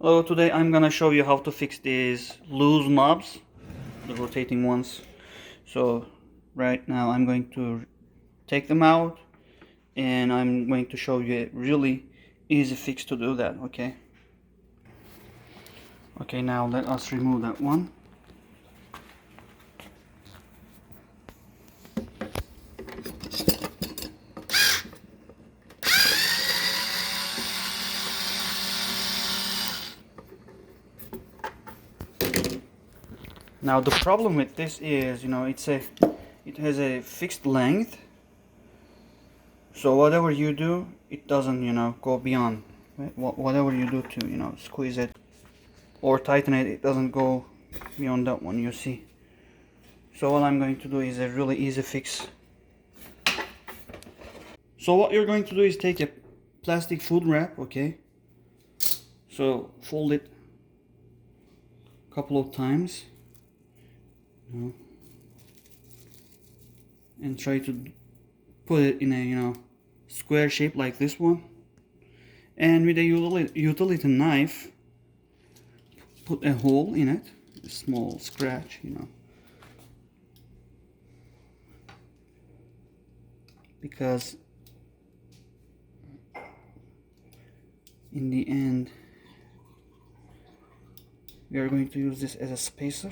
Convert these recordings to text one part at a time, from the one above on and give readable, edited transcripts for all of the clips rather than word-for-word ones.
Hello, today I'm gonna show you how to fix these loose knobs, the rotating ones. So right now I'm going to take them out and I'm going to show you a really easy fix to do that, okay? Okay, now let us remove that one. Now the problem with this is, it has a fixed length. So whatever you do, it doesn't, go beyond. Whatever you do to, squeeze it or tighten it, it doesn't go beyond that one, you see. So what I'm going to do is a really easy fix. So what you're going to do is take a plastic food wrap, okay? So fold it a couple of times. And try to put it in a square shape like this one, and with a utility knife put a hole in it, a small scratch, because in the end we are going to use this as a spacer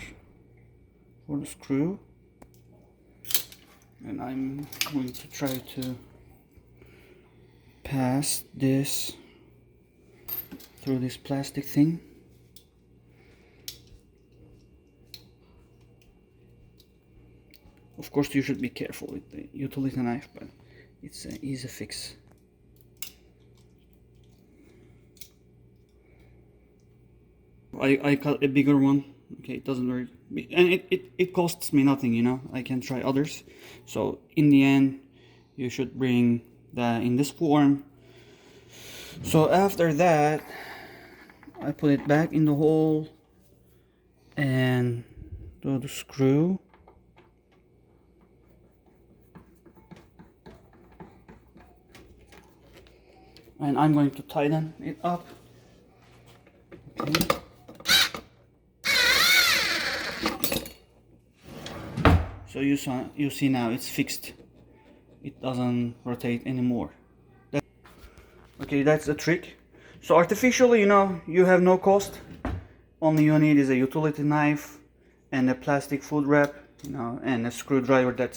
for the screw. And I'm going to try to pass this through this plastic thing. Of course you should be careful with the utility knife, but it's an easy fix. I cut a bigger one. Okay, it doesn't work, and it costs me nothing, I can try others. So in the end you should bring that in this form. So after that I put it back in the hole and do the screw. And I'm going to tighten it up. Okay. So you see now it's fixed. It doesn't rotate anymore. Okay, that's the trick. So artificially, you have no cost. Only you need is a utility knife and a plastic food wrap, and a screwdriver. That's